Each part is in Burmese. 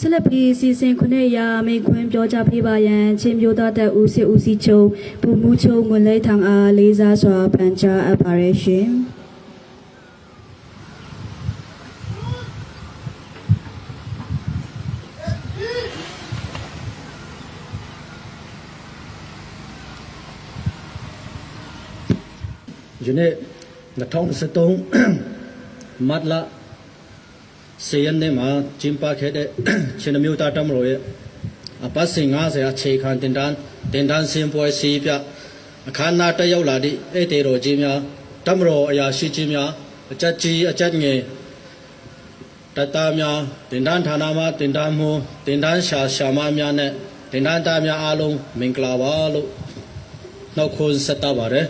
ဆက်လက်ပြီးစီစဉ်ခုနှစ်ရာမိခွင်းပြောကြားပေးပါရန်ချင်းမျိုးသားတပ်ဦးစစ်ဦးစီးချုပ်ဗိုလ်မှူးချုပ်ငွေလဲထောင်အားလေးစားစွာပန်ကြားအပ်ပါရရှင်ယနေ့2023မတ်လ10ရက်နေ့မှာကျင်းပခဲ့တဲ့ချင်းမျိုးသားတပ်မတော်ရဲ့အပတ်စဉ်90အခြေခံတင်ဒန်းစင်ပွဲစီပြအခမ်းအနားတက်ရောက်လာသည့်ဧည့်သည်တော်ကြီးများတပ်မတော်အရာရှိကြီးများအကြပ်ကြီးအကြပ်ငယ်တပ်သားများတင်ဒန်းဌာနမှတင်ဒန်းမှုတင်ဒန်းရှာမများနဲ့တင်ဒန်းသားများအားလုံးမင်္ဂလာပါလို့နှုတ်ခွန်းဆက်တာပါတယ်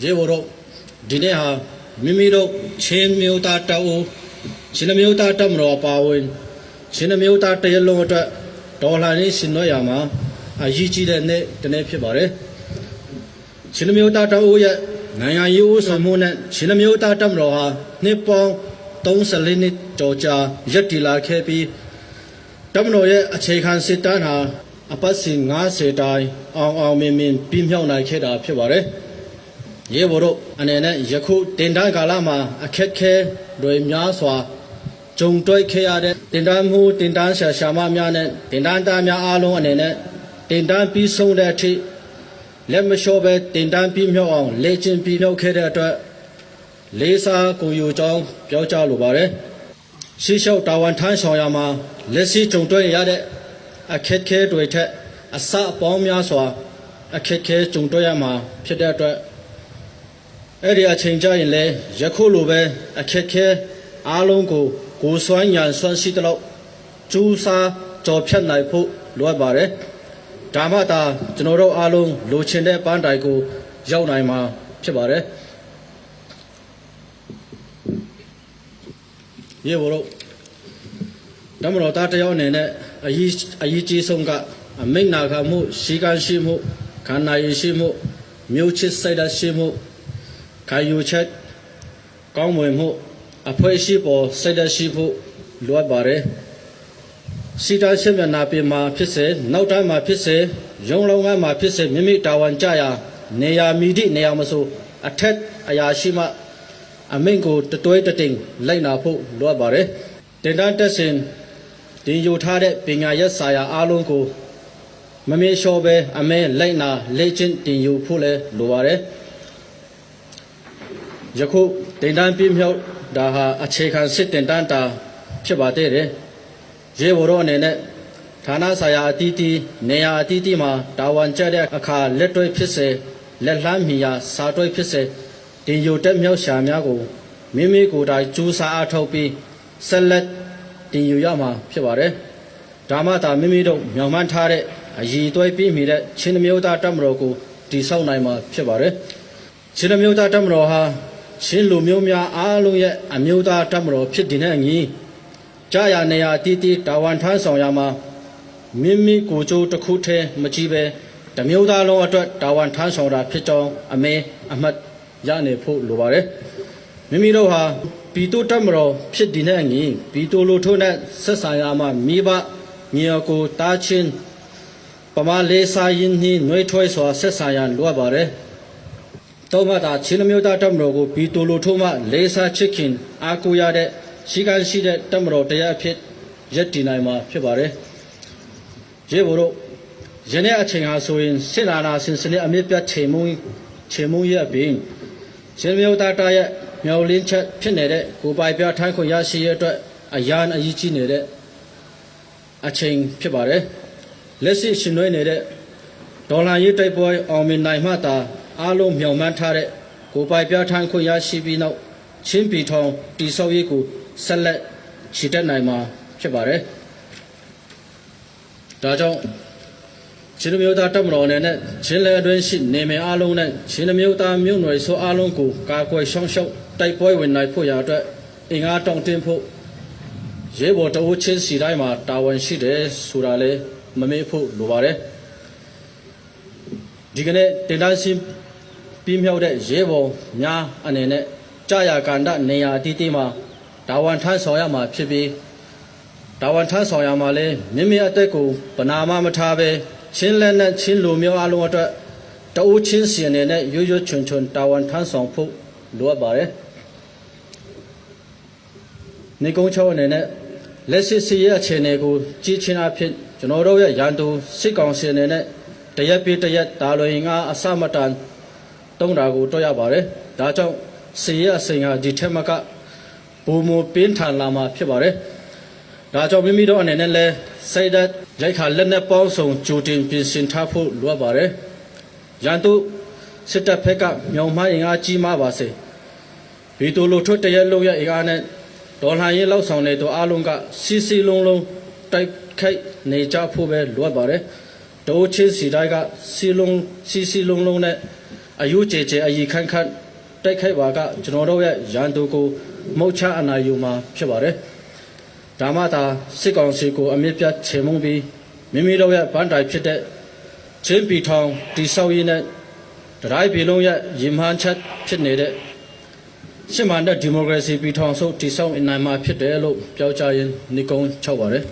ရေဘော်တို့ဒီနေ့ဟာမိမိတို့ချင်းမျိုးသားတအုပ်ချင်းမျိုးသားတပ်မတော်ပါဝင်ချင်းမျိုးသားတရလုံးအတွက်ဒေါ်လာရင်းရှင်တော်ရမှာအရေးကြီးတဲ့နေ့တစ်နေ့ဖြစ်ပါတယ်ချင်းမျိုးသားတအုပ်ရဲ့နိုင်ငံရေးဥဆောင်မှုနဲ့ချင်းမျိုးသားတပ်မတော်ဟာနှစ်ပေါင်း34နှစ်ကျော်ကြာရပ်တည်လာခဲ့ပြီးတပ်မတော်ရဲ့အခြေခံစစ်တမ်းဟာအပတ်စဉ်90တိုင်အောင်မြင်ပြီးမြောက်နိုင်ခဲ့တာဖြစ်ပါတယ်ရေဘော်တို့အနေနဲ့ယခုတင်ဒန်းကာလမှာအခက်ခဲတွေများစွာကြုံတွေ့ခဲ့ရတဲ့တင်ဒန်းမှုတင်ဒန်းရှာမများနဲ့တင်ဒန်းသားများအားလုံးအနေနဲ့တင်ဒန်းပြီးဆုံးတဲ့အထိလက်မလျှော့ပဲတင်ဒန်းပြီးမြောက်အောင်လေ့ကျင့်ပြီးမြောက်ခဲ့တဲ့အတွက်လေးစားကိုယူကြောင်းပြောကြားလိုပါတယ်ရှေ့လျှောက်တာဝန်ထမ်းဆောင်ရမှာလက်ရှိကြုံတွေ့ရတဲ့အခက်ခဲတွေထက်အစအပေါင်းများစွာအခက်ခဲကြုံတွေ့ရမှာဖြစ်တဲ့အတွက်အဲ့ဒီအချိန်ကြရင်လေယခုလိုပဲအခက်ခဲအားလုံးကိုစွမ်းရံစွမ်းရှိတဲ့လောက်ကျူးစားကြော်ဖြတ်နိုင်ဖို့လိုအပ်ပါတယ်ဒါမှသာကျွန်တော်တို့အားလုံးလိုချင်တဲ့ပန်းတိုင်ကိုရောက်နိုင်မှာဖြစ်ပါတယ်ရေဘော်တို့ဓမ္မတော်သားတယောက်အနေနဲ့အရေးကြီးဆုံးကအမိန့်နာခံမှုရှိကံရှိမှုခန္ဓာရည်ရှိမှုမျိုးချစ်စိတ်ဓာတ်ရှိမှုခံယူချက်ကောင်းမွန်မှုအဖွဲ့ရှိပေါ်စိတ်ဓာတ်ရှိဖို့လိုအပ်ပါတယ်စီတာရှင်းမျက်နှာပြင်မှာဖြစ်စေနောက်တိုင်းမှာဖြစ်စေရုံးလုံးကမှာဖြစ်စေမိမိတာဝန်ကြရာနေရာမိသည့်နေရာမဆိုအထက်အရာရှိမှအမိန့်ကိုတတွဲတတင်လိုက်နာဖို့လိုအပ်ပါတယ်တင်ဒန်းတက်စဉ်တင်ယူထားတဲ့ပညာရပ်စာရာအားလုံးကိုမမေ့လျှော့ပဲအမဲလိုက်နာလေ့ကျင့်တင်ယူဖို့လည်းလိုပါတယ်ယခုတင်ဒန်းပြမြောက်ဒါဟာအခြေခံစစ်တင်ဒန်းတာဖြစ်ပါသေးတယ်ရေဘော်တို့အနေနဲ့ဌာနဆိုင်ရာအသီးသီးနေရာအသီးသီးမှာတာဝန်ကျတဲ့အခါလက်တွဲဖြစ်စေလက်လှမ်းမီရာစာတွဲဖြစ်စေတင်ယူတဲ့မြောက်ရှာများကိုမိမိကိုယ်တိုင်ကြိုးစားအားထုတ်ပြီးဆက်လက်တင်ယူရမှာဖြစ်ပါတယ်ဒါမှသာမိမိတို့မြောင်မှန်းထားတဲ့အည်သွေးပြီးမိတဲ့ချင်းမျိုးသားတပ်မတော်ကိုတည်ဆောက်နိုင်မှာဖြစ်ပါတယ်ချင်းမျိုးသားတပ်မတော်ဟာချင်းလူမျိုးများအားလုံးရဲ့အမျိုးသားတပ်မတော်ဖြစ်တည်တဲ့အညီကြာရနေရာတည်တည်တာဝန်ထမ်းဆောင်ရမှာမိမိကိုယ်ကျိုးတစ်ခုတည်းမကြည့်ပဲတမျိုးသားလုံးအတွက်တာဝန်ထမ်းဆောင်တာဖြစ်ကြောင်းအမှတ်ရနေဖို့လိုပါတယ်မိမိတို့ဟာပြည်သူတပ်မတော်ဖြစ်တည်တဲ့အညီပြည်သူလူထုနဲ့ဆက်ဆံရမှာမိဘညီအကိုတားချင်းပမာလေးစားရင်နှင်းနှွေးထွေးစွာဆက်ဆံရန်လိုအပ်ပါတယ်တောမှသာချင်းမျိုးသားတပ်မတော်ကိုပြည်သူလူထုမှလေးစားချစ်ခင်အားကိုးရတဲ့ရှိကရှိတဲ့တပ်မတော်တရားအဖြစ်ရပ်တည်နိုင်မှာဖြစ်ပါတယ်ရေဘော်တို့ယနေ့အချိန်ဟာဆိုရင်စစ်အာဏာရှင်စနစ်အမြင့်ပြတ်ချေမှုရဲ့အပြင်ချင်းမျိုးသားတပ်ရဲ့မြောက်လင်းချက်ဖြစ်နေတဲ့ကိုပိုင်ပြထိုင်းခွင့်ရရှိရတဲ့အတွက်အရေးကြီးနေတဲ့အချိန်ဖြစ်ပါတယ်လက်ရှိရှင်တွဲနေတဲ့ဒေါ်လာရေးတိုက်ပွဲအောင်မြင်နိုင်မှသာအားလုံးမျှော်မှန်းထားတဲ့ကိုပိုင်ပြထိုင်းခွင့်ရရှိပြီးနောက်ချင်းပြည်ထောင်တိဆောက်ရေးကိုဆက်လက်ချီတက်နိုင်မှာဖြစ်ပါတယ်ဒါကြောင့်ချင်းမျိုးသားတပ်မတော်အနေနဲ့ချင်းလက်အတွင်းရှိနေမယ်အားလုံးနဲ့ချင်းမျိုးသားမြို့နယ်ဆိုအားလုံးကိုကာကွယ်ရှောင်းရှောက်တိုက်ပွဲဝင်နိုင်ဖို့ရအတွက်အင်အားတောင့်တင်းဖို့ရေဘော်တအုပ်ချင်းစီတိုင်းမှာတာဝန်ရှိတယ်ဆိုတာလည်းမမေ့ဖို့လိုပါတယ်ဒီကနေ့တင်ဒန်းရှင်းပြီးမြောက်တဲ့ရေဘော်များအနေနဲ့ကြာရကန်ဒနေရာအသီးသီးမှာ တာဝန်ထမ်းဆောင်ရမှာဖြစ်ပြီးတာဝန်ထမ်းဆောင်ရမှာလဲမိမိအသက်ကိုပနာမမထားပဲချင်းလက်နဲ့ချင်းလူမျိုးအလုံးအတွက်တအိုးချင်းစီအနေနဲ့ရွရွချွန်ချွန်တာဝန်ထမ်းဆောင်ဖို့လိုအပ်ပါတယ်နေကုန်းချောအနေနဲ့လက်ရှိစီရဲ့အခြေအနေကိုကြည့်ချင်းအဖြစ်ကျွန်တော်တို့ရဲ့ရန်သူစစ်ကောင်စီအနေနဲ့တရက်ပြည့်တရက်တာလွင်ငါအစမတန်တုံးတာကိုတွေ့ရပါတယ်ဒါကြောင့်စီရဲ့အစဉ်ဟာဒီထက်မကပုံမပင်းထန်လာမှာဖြစ်ပါတယ်ဒါကြောင့်မိမိတို့အနေနဲ့လဲစိတ်ဓာတ်ရိုက်ခါလက်နဲ့ပေါင်းစုံကြိုတင်ပြင်ဆင်ထားဖို့လိုအပ်ပါတယ်ရန်သူစစ်တပ်ဖက်ကမြောင်မအင်အားကြီးမားပါစေဗီတိုလိုထွက်တရက်လို့ရဲ့အင်အားနဲ့ဒေါ်လာရေးလောက်ဆောင်နေတော့အားလုံးကစီစီလုံးလုံးတိုက်ခိုက်နေကြဖို့ပဲလိုအပ်ပါတယ်ဒိုးချင်းစီတိုင်းကစီလုံးလုံးနဲ့အယူကျေကျေအီခန့်ခန့်တိုက်ခိုက်ပါကကျွန်တော်တို့ရဲ့ရန်သူကိုမှုတ်ချအနာယူမှာဖြစ်ပါတယ်ဒါမှသာစစ်ကောင်စီကိုအမြင့်ပြတ်ချေမှုန်းပြီးမိမိတို့ရဲ့ဗန်းတိုင်ဖြစ်တဲ့ချင်းပီထောင်တိဆောက်ရေးနဲ့တရိုင်းပြည်လုံးရဲ့ရင်မှန်းချက်ဖြစ်နေတဲ့ရှင်းမှန်တဲ့ဒီမိုကရေစီပီထောင်စုတိဆောက်နိုင်မှာဖြစ်တယ်လို့ပြောကြားရင်းနေကုန်းချုပ်ပါတယ်